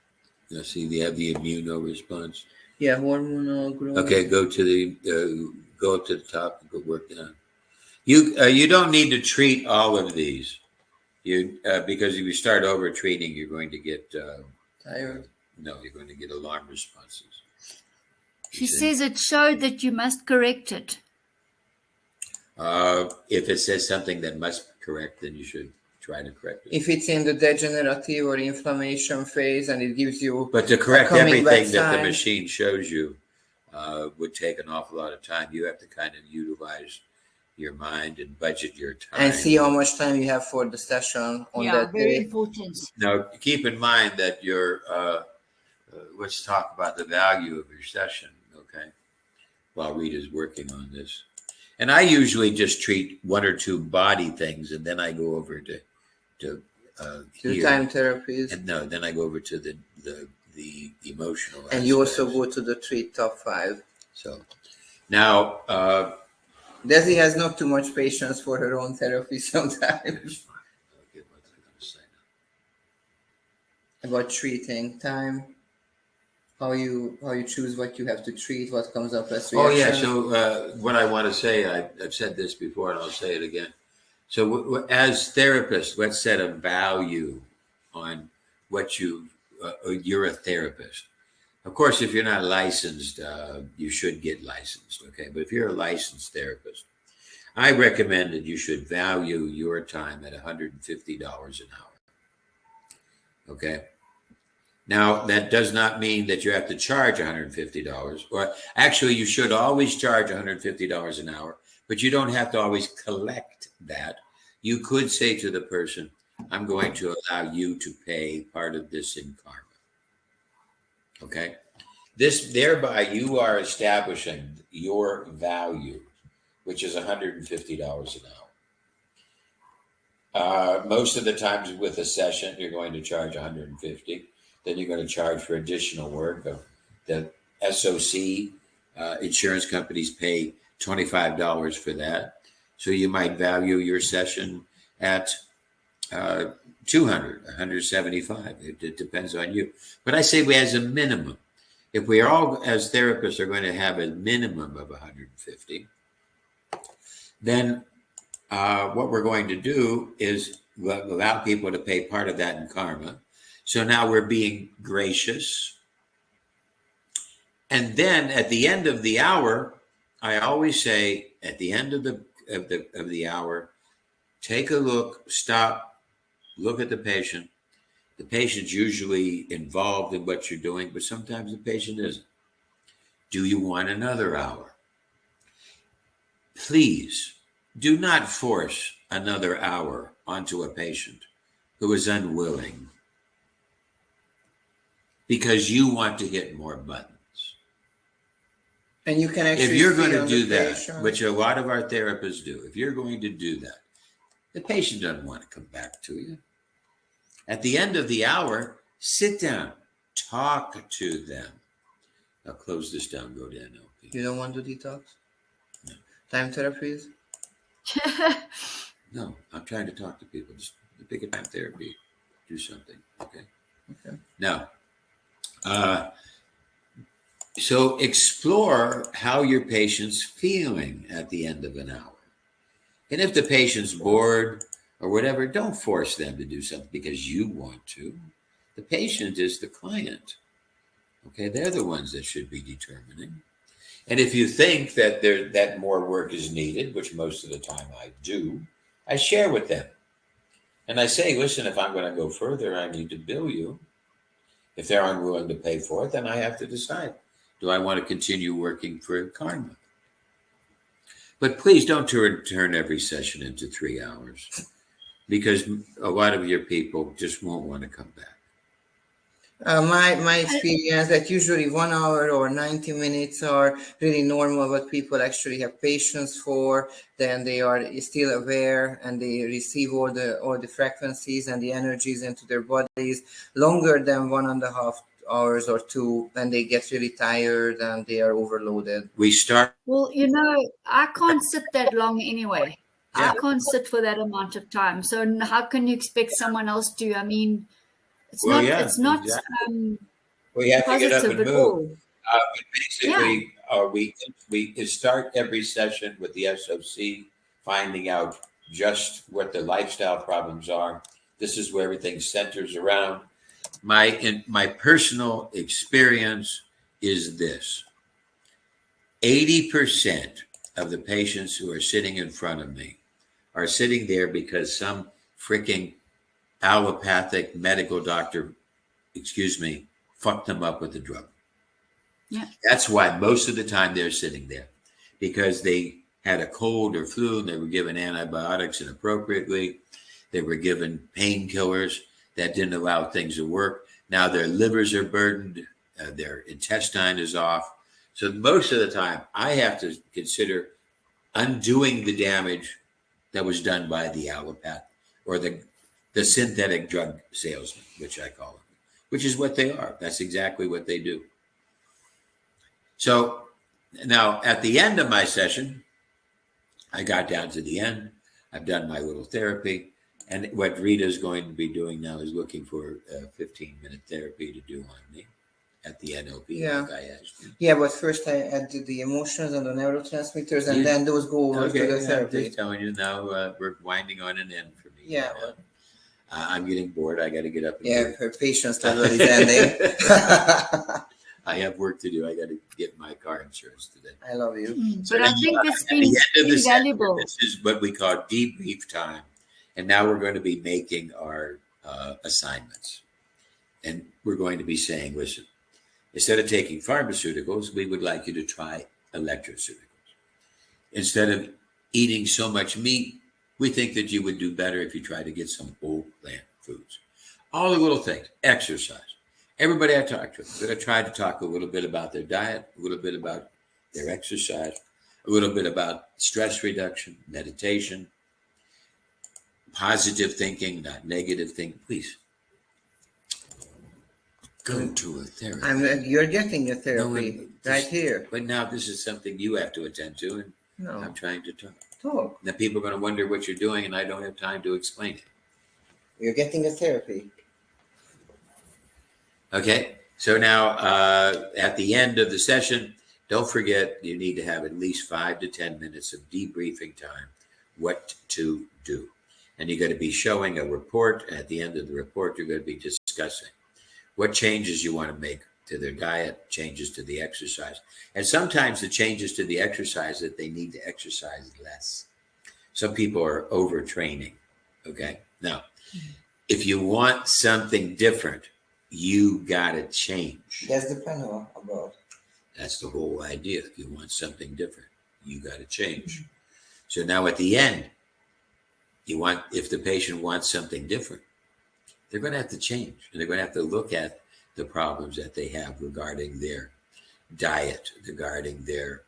Now see, they have the immunoresponse. Yeah, hormonal growth. Okay, go to the go up to the top and go work down. You don't need to treat all of these. Because if you start over treating, you're going to get tired. No, you're going to get alarm responses. She says it showed that you must correct it. If it says something that must be correct, then you should try to correct it. If it's in the degenerative or inflammation phase and it gives you... But to correct everything that the machine shows you would take an awful lot of time. You have to kind of utilize your mind and budget your time. And see how much time you have for the session on that day. Very important. Now, keep in mind that let's talk about the value of your session, okay? While Rita's working on this. And I usually just treat one or two body things, and then I go over to time therapies. And then I go over to the emotional. And you also go to the top 5. So now Desi has not too much patience for her own therapy sometimes. Okay, what was I going to say now? About treating time. How you choose what you have to treat, what comes up as reaction. Oh yeah, so what I want to say, I've said this before and I'll say it again. So as therapists, let's set a value on what you're a therapist. Of course, if you're not licensed, you should get licensed, okay? But if you're a licensed therapist, I recommend that you should value your time at $150 an hour, okay? Now, that does not mean that you have to charge $150. Or actually, you should always charge $150 an hour, but you don't have to always collect that. You could say to the person, I'm going to allow you to pay part of this in karma. Okay? Thereby, you are establishing your value, which is $150 an hour. Most of the times with a session, you're going to charge $150. Then you're going to charge for additional work. The SOC insurance companies pay $25 for that. So you might value your session at $200, $175. It depends on you. But I say as a minimum, if we all as therapists are going to have a minimum of $150, then what we're going to do is allow people to pay part of that in karma. So now we're being gracious. And then at the end of the hour, I always say at the end of the hour, take a look, stop, look at the patient. The patient's usually involved in what you're doing, but sometimes the patient isn't. Do you want another hour? Please do not force another hour onto a patient who is unwilling, because you want to hit more buttons. And you can actually, if you're going to do that, which a lot of our therapists do, if you're going to do that, the patient doesn't want to come back to you. At the end of the hour, sit down, talk to them. I'll close this down, go to NLP. You don't want to detox? No. Time therapies? No, I'm trying to talk to people. Just pick a time therapy, do something, okay? Okay. Now, so explore how your patient's feeling at the end of an hour. And if the patient's bored or whatever, don't force them to do something because you want to. The patient is the client. Okay, they're the ones that should be determining. And if you think that that more work is needed, which most of the time I do, I share with them. And I say, listen, if I'm going to go further, I need to bill you. If they're unwilling to pay for it, then I have to decide, do I want to continue working for karma? But please don't turn every session into 3 hours, because a lot of your people just won't want to come back. My experience that usually 1 hour or 90 minutes are really normal, what people actually have patience for. Then they are still aware and they receive all the frequencies and the energies into their bodies. Longer than 1.5 hours or 2, when they get really tired and they are overloaded. Well, I can't sit that long anyway. Yeah. I can't sit for that amount of time. So how can you expect someone else to? I mean, it's not exactly. We have to get up and move. Basically, Yeah. we start every session with the SOC, finding out just what the lifestyle problems are. This is where everything centers around. My personal experience is this: 80% of the patients who are sitting in front of me are sitting there because some freaking allopathic medical doctor, fucked them up with the drug. Yeah. That's why most of the time they're sitting there, because they had a cold or flu and they were given antibiotics inappropriately. They were given painkillers that didn't allow things to work. Now their livers are burdened, their intestine is off. So most of the time I have to consider undoing the damage that was done by the allopath or the synthetic drug salesman, which I call them, which is what they are. That's exactly what they do. So now at the end of my session, I got down to the end. I've done my little therapy. And what Rita is going to be doing now is looking for a 15-minute therapy to do on me at the NLP. Yeah. Like I asked you. Yeah, but first I did the emotions and the neurotransmitters, and then those go over to the therapy. I'm just telling you now, we're winding on an end for me. Yeah. I'm getting bored. I got to get up. And her patience level is ending. I have work to do. I got to get my car insurance today. I love you. But I think it's been invaluable. This is what we call debrief time. And now we're going to be making our assignments. And we're going to be saying, listen, instead of taking pharmaceuticals, we would like you to try electroceuticals. Instead of eating so much meat, we think that you would do better if you try to get some whole plant foods. All the little things, exercise. Everybody I talk to, I'm going to try to talk a little bit about their diet, a little bit about their exercise, a little bit about stress reduction, meditation, positive thinking, not negative thinking. Please go to a therapist. You're getting a therapy right here. But now this is something you have to attend to, and I'm trying to talk. Now people are going to wonder what you're doing, and I don't have time to explain it. You're getting a therapy. Okay, so now at the end of the session, don't forget you need to have at least 5 to 10 minutes of debriefing time, what to do. And you're going to be showing a report. At the end of the report, you're going to be discussing what changes you want to make to their diet, changes to the exercise. And sometimes the changes to the exercise that they need to exercise less. Some people are overtraining, okay? Now, if you want something different, you got to change. That's the panel about. That's the whole idea. If you want something different, you got to change. So now at the end, if the patient wants something different, they're going to have to change, and they're going to have to look at the problems that they have regarding their diet, regarding their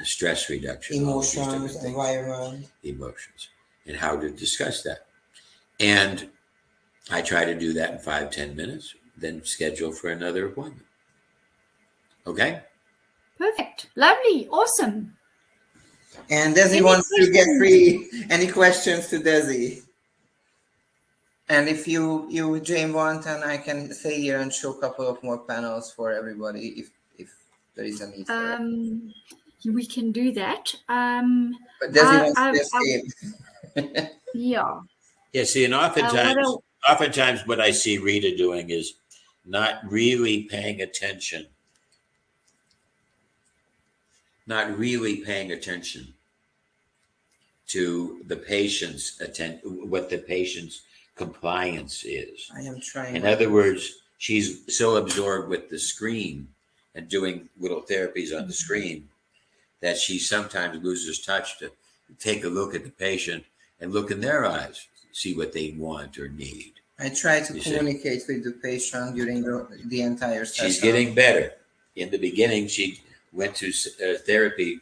stress reduction, emotions, environment, emotions, and how to discuss that. And I try to do that in 5-10 minutes, then schedule for another appointment. Okay? Perfect. Lovely. Awesome. And Desi wants to get free. Any questions to Desi? And if you Jane want, and I can stay here and show a couple of more panels for everybody if there is a need for it. We can do that. But Desi wants to stay. Yeah. Yeah, see, and oftentimes what I see Rita doing is not really paying attention. Not really paying attention to the patient's what the patient's compliance is. I am trying. In other words, she's so absorbed with the screen and doing little therapies on the screen that she sometimes loses touch to take a look at the patient and look in their eyes, see what they want or need. I try to communicate with the patient during the entire session. She's getting better. In the beginning, she went to therapy,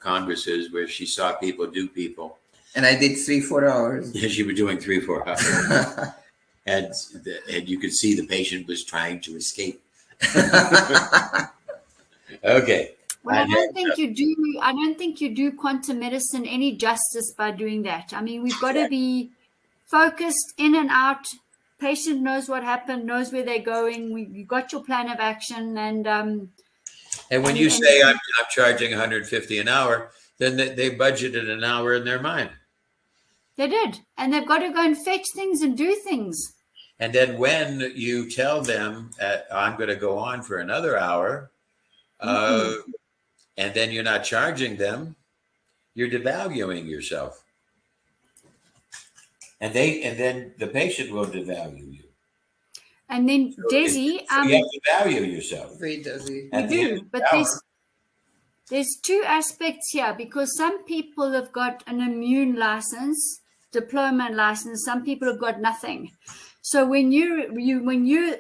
congresses where she saw people do people. And I did 3-4 hours. Yeah, she was doing 3-4 hours. and you could see the patient was trying to escape. Okay. Well, I don't think you do quantum medicine any justice by doing that. I mean, we've got to be focused in and out. Patient knows what happened, knows where they're going. You got your plan of action, and when you say I'm charging $150 an hour, then they budgeted an hour in their mind. They did, and they've got to go and fetch things and do things. And then when you tell them, I'm going to go on for another hour, and then you're not charging them, you're devaluing yourself. And then the patient will devalue you. And then, so Desi, you have to value yourself. Very Desi. You do, but there's two aspects here, because some people have got an immune license, diploma and license. Some people have got nothing. So when you're using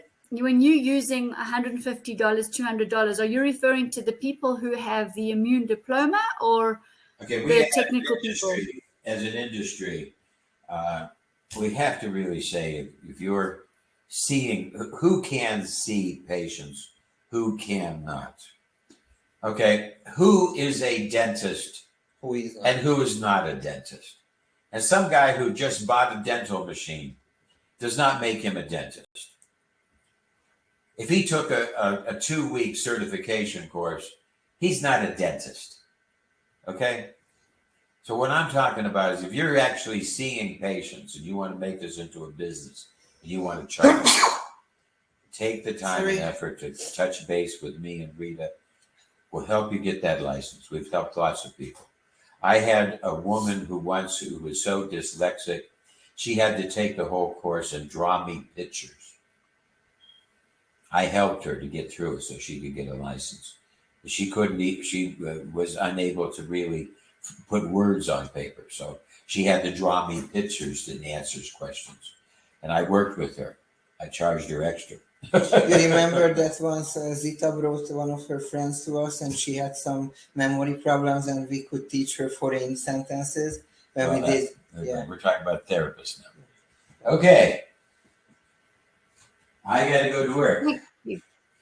$150, $200, are you referring to the people who have the immune diploma or the technical people? As an industry, we have to really say, if you're seeing, who can see patients, who cannot? Okay, who is a dentist and who is not a dentist? And some guy who just bought a dental machine does not make him a dentist. If he took a 2-week certification course, he's not a dentist. Okay? So what I'm talking about is if you're actually seeing patients and you want to make this into a business and you want to charge, take the time and effort to touch base with me and Rita. We'll help you get that license. We've helped lots of people. I had a woman who was so dyslexic, she had to take the whole course and draw me pictures. I helped her to get through it so she could get a license. She was unable to really put words on paper. So she had to draw me pictures and answers questions. And I worked with her. I charged her extra. You remember that once Zita brought one of her friends to us and she had some memory problems and we could teach her foreign sentences? We did. Yeah. We're talking about therapists now. Okay. I got to go to work.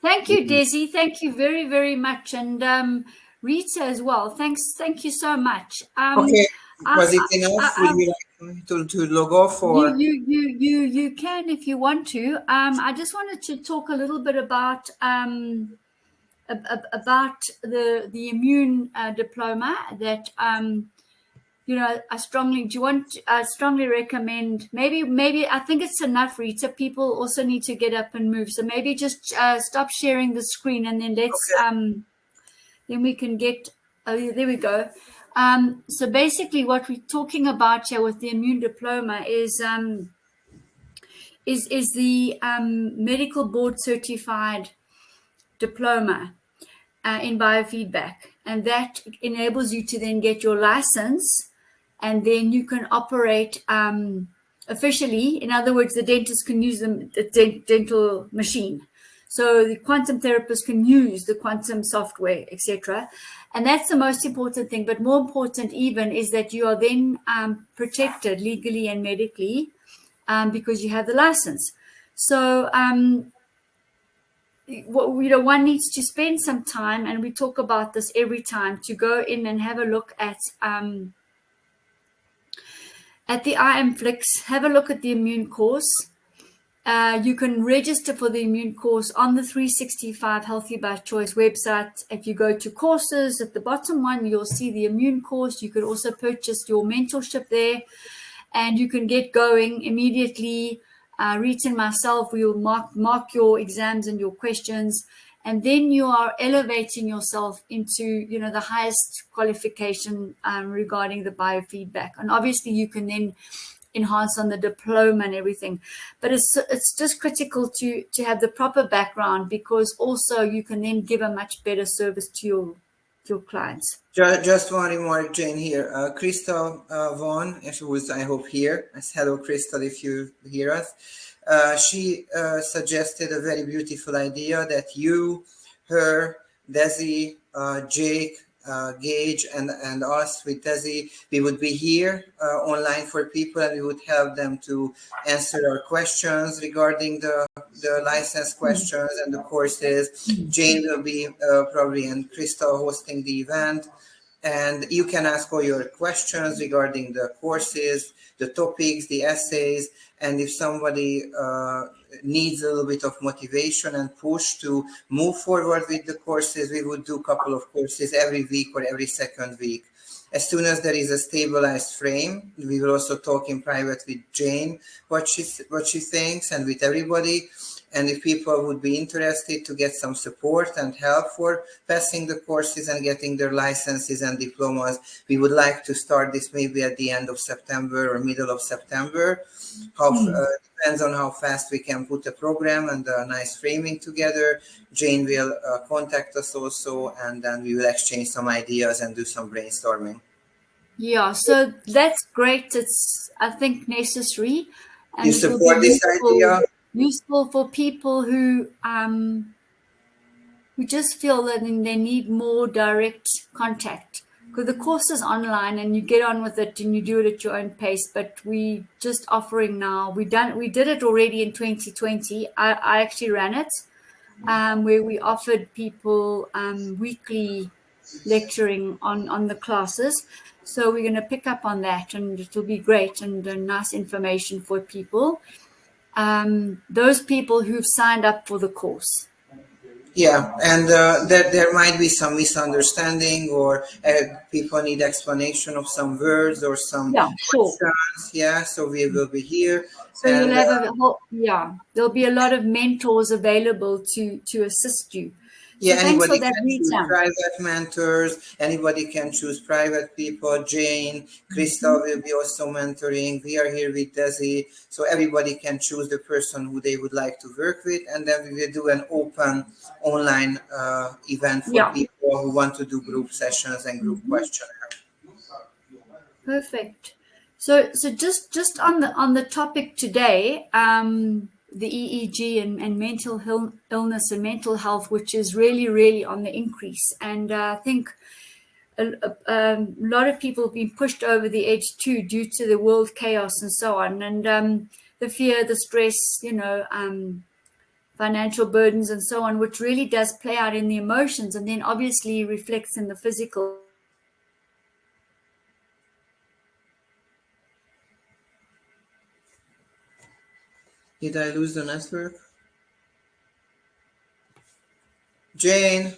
Thank you, Desi. Thank you very, very much. And Rita as well. Thank you so much. Okay. Was it enough? Would you like to log off? Or? You can if you want to. I just wanted to talk a little bit about the immune diploma that I strongly recommend. Maybe I think it's enough, Rita. People also need to get up and move. So maybe just stop sharing the screen and then let's then we can get. Oh, there we go. So basically, what we're talking about here with the immune diploma is the medical board certified diploma in biofeedback, and that enables you to then get your license, and then you can operate officially. In other words, the dentist can use the dental machine. So the quantum therapist can use the quantum software, etc. And that's the most important thing. But more important even is that you are then protected legally and medically because you have the license. So, one needs to spend some time, and we talk about this every time, to go in and have a look at the IMFlix, have a look at the immune course. You can register for the immune course on the 365 Healthy by Choice website. If you go to courses, at the bottom one, you'll see the immune course. You can also purchase your mentorship there, and you can get going immediately. Rita and myself, we will mark your exams and your questions, and then you are elevating yourself into the highest qualification regarding the biofeedback. And obviously, you can then enhance on the diploma and everything, but it's just critical to have the proper background, because also you can then give a much better service to your clients. Just one remark, Jane, here. Crystal Vaughan, who is, I hope, here. Hello, Crystal, if you hear us. She suggested a very beautiful idea that you, her, Desi, Jake, Gage, and us with Desi, we would be here online for people, and we would help them to answer our questions regarding the license questions and the courses. Jane will be probably, and Crystal hosting the event. And you can ask all your questions regarding the courses, the topics, the essays, and if somebody needs a little bit of motivation and push to move forward with the courses, we would do a couple of courses every week or every second week. As soon as there is a stabilized frame, we will also talk in private with Jane what she thinks and with everybody. And if people would be interested to get some support and help for passing the courses and getting their licenses and diplomas, we would like to start this maybe at the end of September or middle of September. Depends on how fast we can put a program and a nice framing together. Jane will contact us also, and then we will exchange some ideas and do some brainstorming. Yeah, so that's great. It's, I think, necessary. And you support this idea? Useful for people who just feel that they need more direct contact, because the course is online and you get on with it and you do it at your own pace. But we just offering now. We did it already in 2020. I actually ran it, where we offered people weekly lecturing on the classes. So we're going to pick up on that, and it'll be great and nice information for people. Those people who've signed up for the course. Yeah, and there might be some misunderstanding, or people need explanation of some words or some questions. Yeah, so we will be here. So you'll have there'll be a lot of mentors available to assist you. Yeah, so anybody can choose private mentors. Anybody can choose private people. Jane, Crystal will be also mentoring. We are here with Desi. So everybody can choose the person who they would like to work with. And then we will do an open online event for people who want to do group sessions and group questionnaire. Perfect. So just on the topic today, the EEG and mental illness and mental health, which is really, really on the increase. And I think a lot of people have been pushed over the edge too, due to the world chaos and so on. And the fear, the stress, financial burdens and so on, which really does play out in the emotions and then obviously reflects in the physical. Did I lose the network? Jane?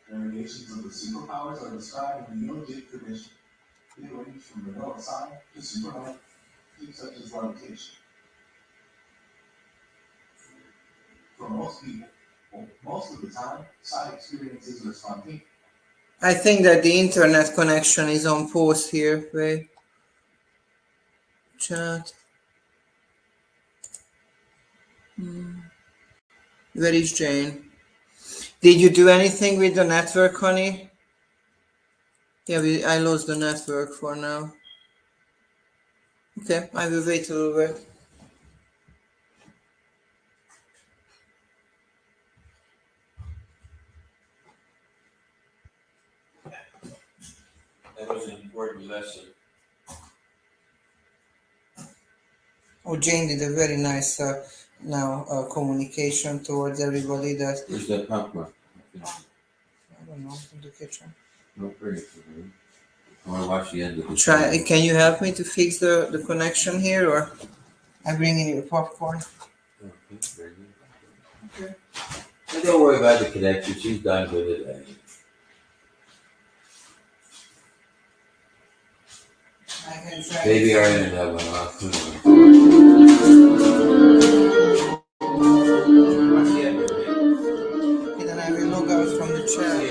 Variations of the superpowers are described in the EEG tradition. They range from the neuroscience to supernatural, such as levitation. For most people, most of the time, side experiences are spontaneous. I think that the internet connection is on pause here. Wait. Chat. Where is Jane? Did you do anything with the network, honey? Yeah, I lost the network for now. Okay, I will wait a little bit. That was an important lesson. Oh, Jane did a very nice communication towards everybody. That where's that pump? I don't know, in the kitchen. No, bring it to me. I want to watch the end of the Try. Can you help me to fix the connection here, or I bring in your popcorn? Okay, very good. Okay. And don't worry about the connection. She's done with it. Maybe our internet went off. Then I will log out from the chat.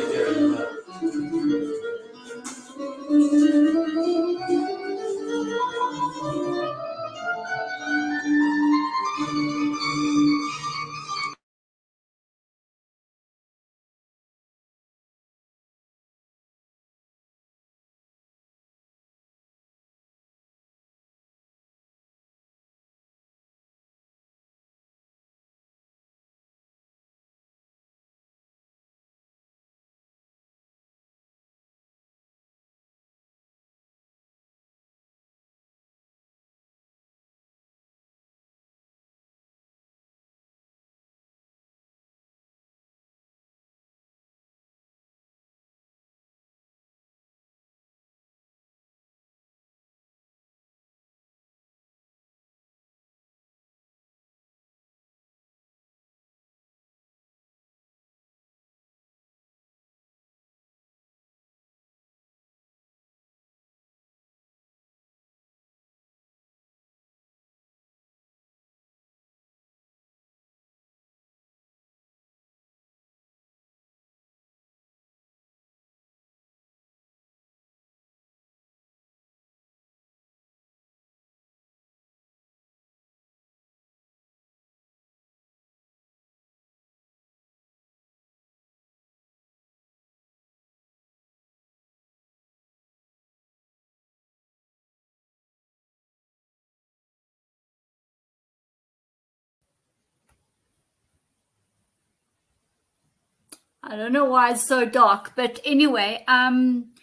I don't know why it's so dark, but anyway, I'm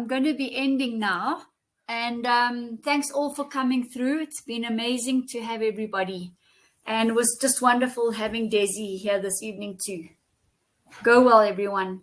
going to be ending now. And thanks all for coming through. It's been amazing to have everybody. And it was just wonderful having Desi here this evening too. Go well, everyone.